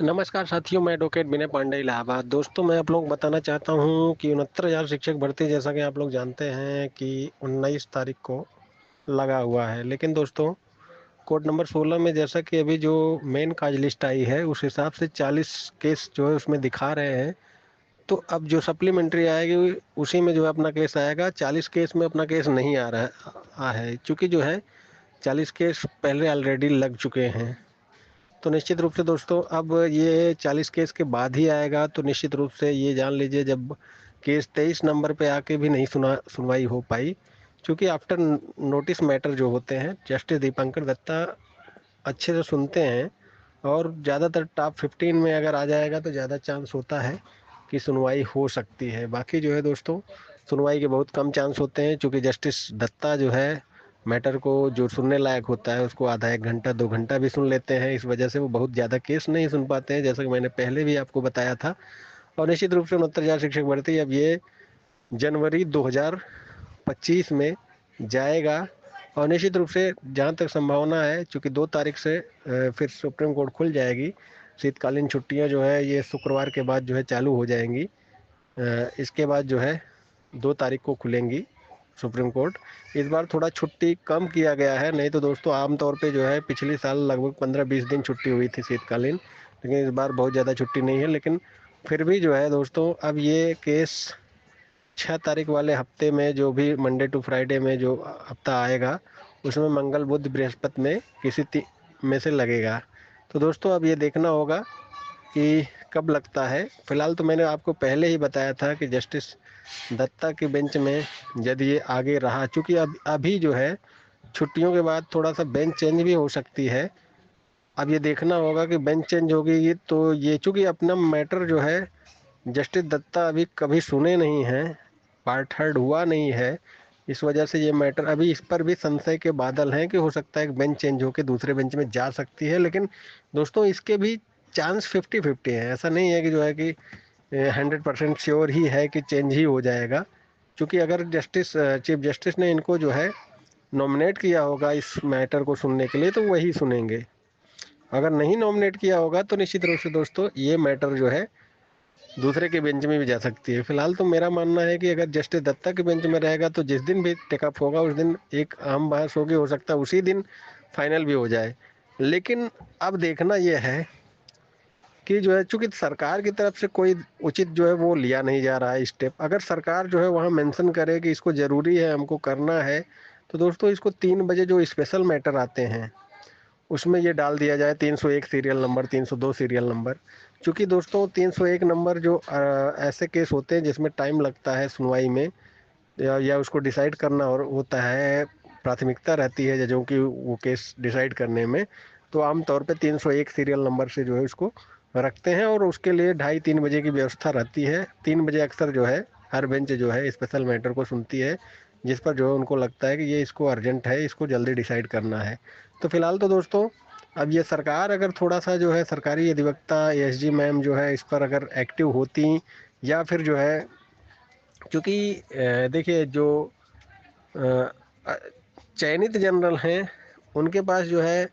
नमस्कार साथियों, मैं एडवोकेट विनय पांडे इलाहाबाद। दोस्तों, मैं आप लोग बताना चाहता हूं कि 69,000 शिक्षक भर्ती, जैसा कि आप लोग जानते हैं कि 19 तारीख को लगा हुआ है। लेकिन दोस्तों, कोड नंबर 16 में जैसा कि अभी जो मेन काज लिस्ट आई है उस हिसाब से 40 केस जो है उसमें दिखा रहे हैं। तो अब जो सप्लीमेंट्री आएगी उसी में जो है अपना केस आएगा। 40 केस में अपना केस नहीं आ रहा है, चूँकि जो है 40 केस पहले ऑलरेडी लग चुके हैं। तो निश्चित रूप से दोस्तों, अब ये 40 केस के बाद ही आएगा। तो निश्चित रूप से ये जान लीजिए, जब केस 23 नंबर पे आके भी नहीं सुनवाई हो पाई, क्योंकि आफ्टर नोटिस मैटर जो होते हैं जस्टिस दीपंकर दत्ता अच्छे से सुनते हैं। और ज़्यादातर टॉप 15 में अगर आ जाएगा तो ज़्यादा चांस होता है कि सुनवाई हो सकती है। बाकी जो है दोस्तों, सुनवाई के बहुत कम चांस होते हैं, क्योंकि जस्टिस दत्ता जो है मैटर को जो सुनने लायक होता है उसको आधा 1 घंटा 2 घंटा भी सुन लेते हैं। इस वजह से वो बहुत ज़्यादा केस नहीं सुन पाते हैं, जैसा कि मैंने पहले भी आपको बताया था। और निश्चित रूप से 69,000 शिक्षक भर्ती अब ये जनवरी 2025 में जाएगा। और निश्चित रूप से जहाँ तक संभावना है, चूँकि 2 तारीख से फिर सुप्रीम कोर्ट खुल जाएगी। शीतकालीन छुट्टियाँ जो है ये शुक्रवार के बाद जो है चालू हो जाएंगी। इसके बाद जो है 2 तारीख को खुलेंगी सुप्रीम कोर्ट। इस बार थोड़ा छुट्टी कम किया गया है, नहीं तो दोस्तों आमतौर पे जो है पिछले साल लगभग 15-20 दिन छुट्टी हुई थी शीतकालीन। लेकिन इस बार बहुत ज़्यादा छुट्टी नहीं है। लेकिन फिर भी जो है दोस्तों, अब ये केस 6 तारीख वाले हफ्ते में, जो भी मंडे टू फ्राइडे में जो हफ्ता आएगा, उसमें मंगल बुध बृहस्पति में किसी में से लगेगा। तो दोस्तों, अब ये देखना होगा कि कब लगता है। फिलहाल तो मैंने आपको पहले ही बताया था कि जस्टिस दत्ता की बेंच में यदि ये आगे रहा, चूंकि अब अभी जो है छुट्टियों के बाद थोड़ा सा बेंच चेंज भी हो सकती है। अब ये देखना होगा कि बेंच चेंज होगी तो ये, चूंकि अपना मैटर जो है जस्टिस दत्ता अभी कभी सुने नहीं हैं, पार्ट हर्ड हुआ नहीं है। इस वजह से ये मैटर अभी, इस पर भी संशय के बादल हैं कि हो सकता है कि बेंच चेंज होकर दूसरे बेंच में जा सकती है। लेकिन दोस्तों, इसके भी चांस 50-50 है। ऐसा नहीं है कि जो है कि 100% श्योर ही है कि चेंज ही हो जाएगा। क्योंकि अगर चीफ जस्टिस ने इनको जो है नॉमिनेट किया होगा इस मैटर को सुनने के लिए, तो वही सुनेंगे। अगर नहीं नॉमिनेट किया होगा तो निश्चित रूप से दोस्तों ये मैटर जो है दूसरे के बेंच में भी जा सकती है। फिलहाल तो मेरा मानना है कि अगर जस्टिस दत्ता के बेंच में रहेगा तो जिस दिन भी टेकअप होगा उस दिन एक अहम बहस होगी, हो सकता है उसी दिन फाइनल भी हो जाए। लेकिन अब देखना यह है कि जो है, चूंकि सरकार की तरफ से कोई उचित जो है वो लिया नहीं जा रहा है स्टेप। अगर सरकार जो है वहाँ मेंशन करे कि इसको ज़रूरी है, हमको करना है, तो दोस्तों इसको 3 बजे जो स्पेशल मैटर आते हैं उसमें ये डाल दिया जाए, 301 सीरियल नंबर, 302 सीरियल नंबर। क्योंकि दोस्तों 301 नंबर जो ऐसे केस होते हैं जिसमें टाइम लगता है सुनवाई में, या उसको डिसाइड करना और होता है, प्राथमिकता रहती है जजों की वो केस डिसाइड करने में। तो आमतौर पे 301 सीरियल नंबर से जो है उसको रखते हैं, और उसके लिए 2:30-3 बजे की व्यवस्था रहती है। 3 बजे अक्सर जो है हर बेंच जो है स्पेशल मैटर को सुनती है, जिस पर जो है उनको लगता है कि ये इसको अर्जेंट है, इसको जल्दी डिसाइड करना है। तो फिलहाल तो दोस्तों, अब ये सरकार अगर थोड़ा सा जो है, सरकारी अधिवक्ता एसजी मैम जो है इस पर अगर एक्टिव होती, या फिर जो है, क्योंकि देखिए जो अ, चयनित जनरल हैं उनके पास जो है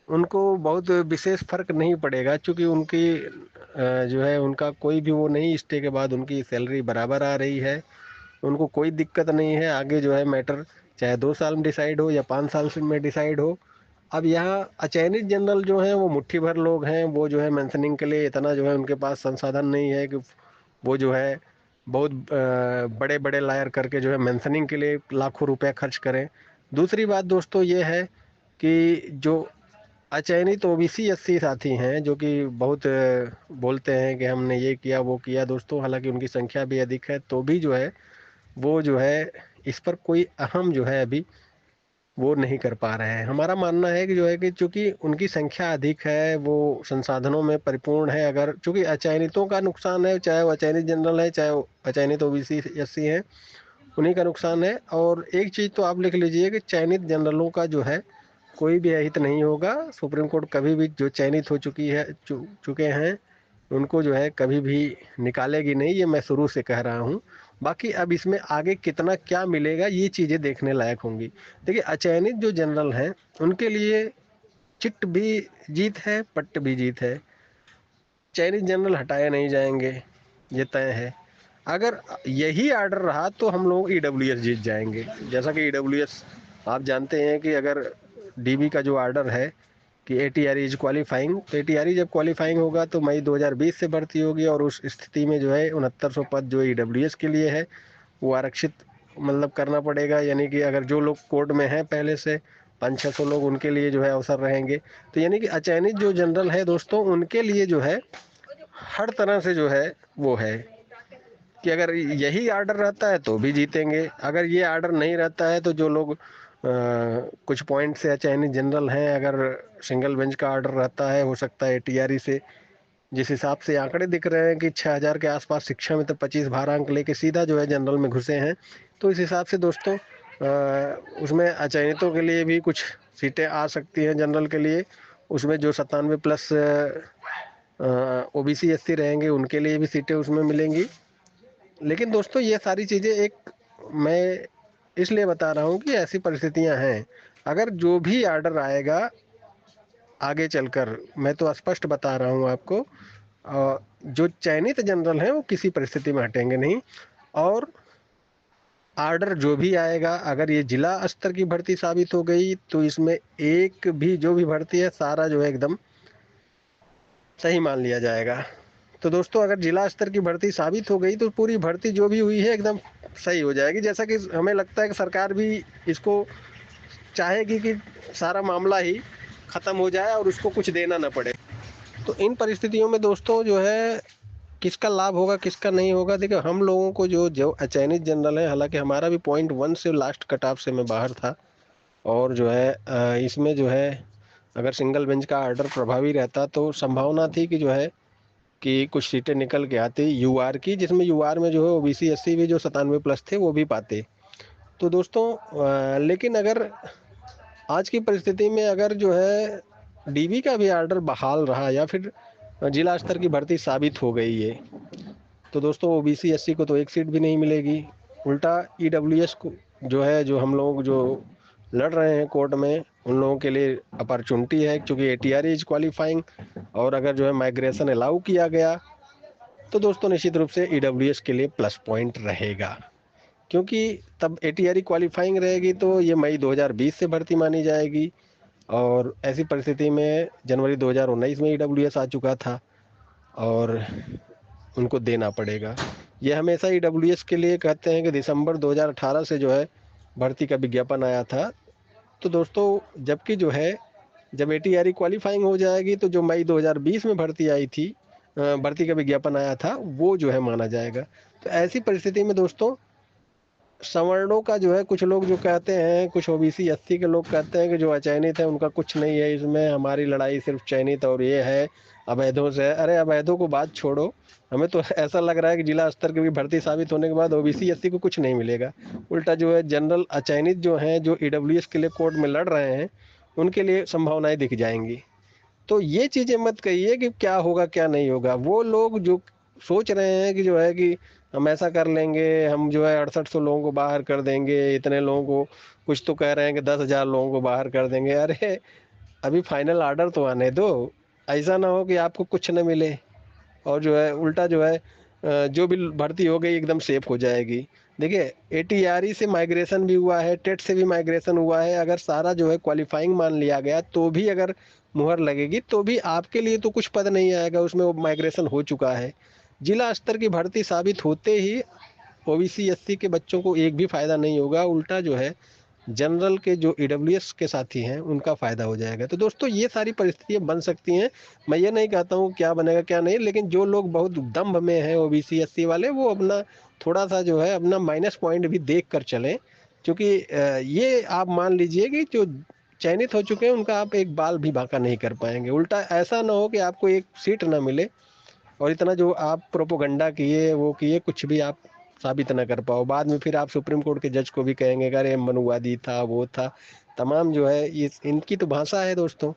उनको बहुत विशेष फर्क नहीं पड़ेगा, क्योंकि उनकी जो है उनका कोई भी वो नहीं, स्टे के बाद उनकी सैलरी बराबर आ रही है। उनको कोई दिक्कत नहीं है। आगे जो है मैटर चाहे 2 साल में डिसाइड हो या 5 साल में डिसाइड हो। अब यहाँ अचयनित जनरल जो हैं वो मुट्ठी भर लोग हैं, वो जो है मेंशनिंग के लिए इतना जो है उनके पास संसाधन नहीं है कि वो जो है बहुत बड़े बड़े लायर करके जो है मेंशनिंग के लिए लाखों रुपया खर्च करें। दूसरी बात दोस्तों ये है कि जो अचयनित ओबीसी एससी साथी हैं, जो कि बहुत बोलते हैं कि हमने ये किया वो किया दोस्तों, हालांकि उनकी संख्या भी अधिक है, तो भी जो है वो जो है इस पर कोई अहम जो है अभी वो नहीं कर पा रहे हैं। हमारा मानना है कि जो है कि चूंकि उनकी संख्या अधिक है, वो संसाधनों में परिपूर्ण है। अगर चूंकि अचयनितों का नुकसान है, चाहे वो अचयनित जनरल है चाहे वो अचयनित ओबीसी एससी हैं, उन्हीं का नुकसान है। और एक चीज़ तो आप लिख लीजिए कि चयनित जनरलों का जो है कोई भी अहित नहीं होगा। सुप्रीम कोर्ट कभी भी जो चयनित हो चुके हैं उनको जो है कभी भी निकालेगी नहीं, ये मैं शुरू से कह रहा हूँ। बाकी अब इसमें आगे कितना क्या मिलेगा ये चीज़ें देखने लायक होंगी। देखिए, अचयनित जो जनरल हैं उनके लिए चिट भी जीत है, पट्ट भी जीत है। चयनित जनरल हटाए नहीं जाएंगे, ये तय है। अगर यही आर्डर रहा तो हम लोग ईडब्ल्यूएस जीत जाएंगे। जैसा कि ईडब्ल्यूएस आप जानते हैं कि अगर डीबी का जो आर्डर है कि एटीआर इज क्वालिफाइंग, तो एटीआर जब क्वालिफाइंग होगा तो मई 2020 से भर्ती होगी, और उस स्थिति में जो है 6900 पद जो ईडब्ल्यूएस के लिए है वो आरक्षित मतलब करना पड़ेगा। यानी कि अगर जो लोग कोर्ट में हैं पहले से 500-600 लोग, उनके लिए जो है अवसर रहेंगे। तो यानी कि अचयनित जो जनरल है दोस्तों, उनके लिए जो है हर तरह से जो है वो है कि अगर यही आर्डर रहता है तो भी जीतेंगे, अगर ये आर्डर नहीं रहता है तो जो लोग कुछ पॉइंट से चयनित जनरल हैं, अगर सिंगल बेंच का आर्डर रहता है, हो सकता है टीआरई से जिस हिसाब से आंकड़े दिख रहे हैं कि 6000 के आसपास शिक्षा में तो 25 भारांक लेके सीधा जो है जनरल में घुसे हैं। तो इस हिसाब से दोस्तों उसमें अचयनितों के लिए भी कुछ सीटें आ सकती हैं जनरल के लिए। उसमें जो 97+ ओबीसी एससी रहेंगे उनके लिए भी सीटें उसमें मिलेंगी। लेकिन दोस्तों ये सारी चीज़ें एक मैं इसलिए बता रहा हूँ कि ऐसी परिस्थितियां हैं। अगर जो भी आर्डर आएगा आगे चलकर, मैं तो स्पष्ट बता रहा हूँ आपको, जो चयनित जनरल हैं वो किसी परिस्थिति में हटेंगे नहीं। और आर्डर जो भी आएगा, अगर ये जिला स्तर की भर्ती साबित हो गई तो इसमें एक भी जो भी भर्ती है सारा जो है एकदम सही मान लिया जाएगा। तो दोस्तों अगर जिला स्तर की भर्ती साबित हो गई तो पूरी भर्ती जो भी हुई है एकदम सही हो जाएगी। जैसा कि हमें लगता है कि सरकार भी इसको चाहेगी कि सारा मामला ही खत्म हो जाए और उसको कुछ देना ना पड़े। तो इन परिस्थितियों में दोस्तों जो है किसका लाभ होगा किसका नहीं होगा, देखिए हम लोगों को जो जो अचयनित जनरल है, हालांकि हमारा भी .1 से लास्ट कट ऑफ से मैं बाहर था, और जो है इसमें जो है अगर सिंगल बेंच का आर्डर प्रभावी रहता तो संभावना थी कि जो है कि कुछ सीटें निकल के आती यूआर की, जिसमें यूआर में जो है ओबीसी एससी भी जो 97+ थे वो भी पाते। तो दोस्तों लेकिन अगर आज की परिस्थिति में अगर जो है डीबी का भी आर्डर बहाल रहा या फिर जिला स्तर की भर्ती साबित हो गई है, तो दोस्तों ओबीसी एससी को तो एक सीट भी नहीं मिलेगी। उल्टा ईडब्ल्यूएस को जो है, जो हम लोग जो लड़ रहे हैं कोर्ट में, उन लोगों के लिए अपॉर्चुनिटी है, क्योंकि एटीआर इज क्वालिफाइंग। और अगर जो है माइग्रेशन अलाउ किया गया तो दोस्तों निश्चित रूप से ईडब्ल्यूएस के लिए प्लस पॉइंट रहेगा, क्योंकि तब एटीआर क्वालिफाइंग रहेगी तो ये मई 2020 से भर्ती मानी जाएगी। और ऐसी परिस्थिति में जनवरी 2019 में ईडब्ल्यूएस आ चुका था और उनको देना पड़ेगा। ये हमेशा ईडब्ल्यूएस के लिए कहते हैं कि दिसंबर 2018 से जो है भर्ती का विज्ञापन आया था। तो दोस्तों जबकि जो है जब एटीआर क्वालिफाइंग हो जाएगी तो जो मई 2020 में भर्ती आई थी, भर्ती का विज्ञापन आया था, वो जो है माना जाएगा। तो ऐसी परिस्थिति में दोस्तों सवर्णों का जो है, कुछ लोग जो कहते हैं, कुछ ओबीसी एससी के लोग कहते हैं कि जो अचयनित है उनका कुछ नहीं है इसमें, हमारी लड़ाई सिर्फ चयनित और ये है अवैधों से है। अरे अवैधों को बात छोड़ो, हमें तो ऐसा लग रहा है कि जिला स्तर की भी भर्ती साबित होने के बाद ओबीसी एससी को कुछ नहीं मिलेगा। उल्टा जो है जनरल अचयनित जो हैं, जो ईडब्ल्यूएस के लिए कोर्ट में लड़ रहे हैं, उनके लिए संभावनाएं दिख जाएंगी। तो ये चीजें मत कहिए कि क्या होगा क्या नहीं होगा। वो लोग जो सोच रहे हैं कि जो है कि हम ऐसा कर लेंगे, हम जो है 6800 लोगों को बाहर कर देंगे, इतने लोगों को, कुछ तो कह रहे हैं कि 10,000 लोगों को बाहर कर देंगे। अरे अभी फाइनल आर्डर तो आने दो, ऐसा ना हो कि आपको कुछ न मिले और जो है उल्टा जो है जो भी भर्ती हो गई एकदम सेफ हो जाएगी। देखिए एटीआरई से माइग्रेशन भी हुआ है, टेट से भी माइग्रेशन हुआ है, अगर सारा जो है क्वालिफाइंग मान लिया गया तो भी अगर मुहर लगेगी तो भी आपके लिए तो कुछ पद नहीं आएगा, उसमें वो माइग्रेशन हो चुका है। जिला स्तर की भर्ती साबित होते ही ओबीसी एससी के बच्चों को एक भी फायदा नहीं होगा, उल्टा जो है जनरल के जो ईडब्ल्यूएस के साथी हैं उनका फायदा हो जाएगा। तो दोस्तों ये सारी परिस्थितियां बन सकती हैं। मैं ये नहीं कहता हूँ क्या बनेगा क्या नहीं, लेकिन जो लोग बहुत दम्भ में हैं ओबीसी एससी वाले, वो अपना थोड़ा सा जो है अपना माइनस पॉइंट भी देख कर चलें। क्योंकि ये आप मान लीजिए कि जो चयनित हो चुके हैं उनका आप एक बाल भी बांका नहीं कर पाएंगे। उल्टा ऐसा ना हो कि आपको एक सीट ना मिले और इतना जो आप प्रोपोगंडा किए वो किए, कुछ भी आप साबित ना कर पाओ, बाद में फिर आप सुप्रीम कोर्ट के जज को भी कहेंगे अरे मनुवादी था वो था, तमाम जो है ये इनकी तो भाषा है दोस्तों।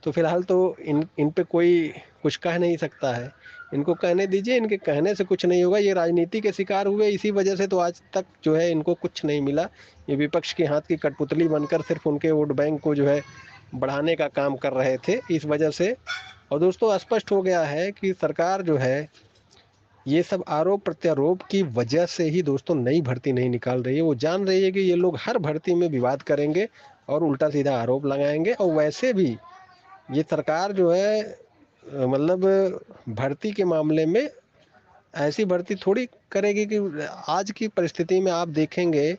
तो फिलहाल तो इन पे कोई कुछ कह नहीं सकता है, इनको कहने दीजिए, इनके कहने से कुछ नहीं होगा। ये राजनीति के शिकार हुए, इसी वजह से तो आज तक जो है इनको कुछ नहीं मिला। ये विपक्ष के हाथ की कठपुतली बनकर सिर्फ उनके वोट बैंक को जो है बढ़ाने का काम कर रहे थे, इस वजह से और दोस्तों स्पष्ट हो गया है कि सरकार जो है ये सब आरोप प्रत्यारोप की वजह से ही दोस्तों नई भर्ती नहीं निकाल रही है। वो जान रही है कि ये लोग हर भर्ती में विवाद करेंगे और उल्टा सीधा आरोप लगाएंगे। और वैसे भी ये सरकार जो है मतलब भर्ती के मामले में ऐसी भर्ती थोड़ी करेगी कि आज की परिस्थिति में आप देखेंगे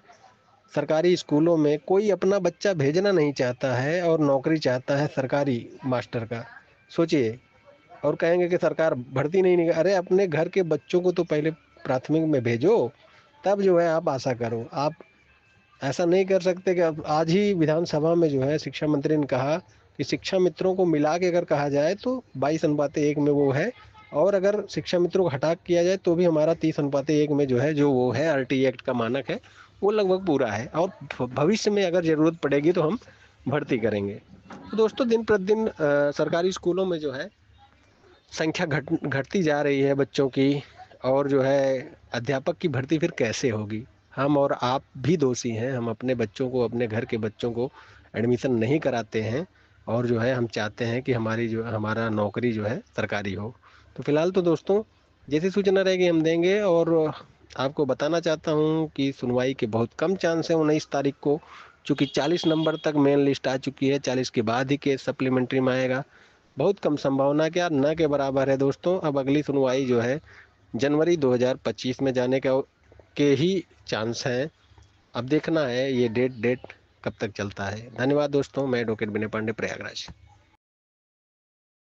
सरकारी स्कूलों में कोई अपना बच्चा भेजना नहीं चाहता है और नौकरी चाहता है सरकारी मास्टर का। सोचिए, और कहेंगे कि सरकार भर्ती नहीं निकाल। अरे अपने घर के बच्चों को तो पहले प्राथमिक में भेजो, तब जो है आप आशा करो। आप ऐसा नहीं कर सकते कि अब आज ही विधानसभा में जो है शिक्षा मंत्री ने कहा कि शिक्षा मित्रों को मिला के अगर कहा जाए तो 22:1 में वो है, और अगर शिक्षा मित्रों को हटा किया जाए तो भी हमारा 30:1 में जो है, जो वो है आरटी एक्ट का मानक है, वो लगभग पूरा है। और भविष्य में अगर जरूरत पड़ेगी तो हम भर्ती करेंगे। तो दोस्तों दिन प्रतिदिन सरकारी स्कूलों में जो है संख्या घटती जा रही है बच्चों की, और जो है अध्यापक की भर्ती फिर कैसे होगी। हम और आप भी दोषी हैं, हम अपने बच्चों को, अपने घर के बच्चों को एडमिशन नहीं कराते हैं, और जो है हम चाहते हैं कि हमारी जो हमारा नौकरी जो है सरकारी हो। तो फिलहाल तो दोस्तों जैसी सूचना रहेगी हम देंगे। और आपको बताना चाहता हूँ कि सुनवाई के बहुत कम चांस है 19 तारीख को, चूँकि 40 नंबर तक मेन लिस्ट आ चुकी है, 40 के बाद ही केस सप्लीमेंट्री में आएगा। बहुत कम संभावना, क्या न के बराबर है दोस्तों। अब अगली सुनवाई जो है जनवरी 2025 में जाने के ही चांस हैं। अब देखना है ये डेट कब तक चलता है। धन्यवाद दोस्तों, मैं एडवोकेट विनय पांडे, प्रयागराज।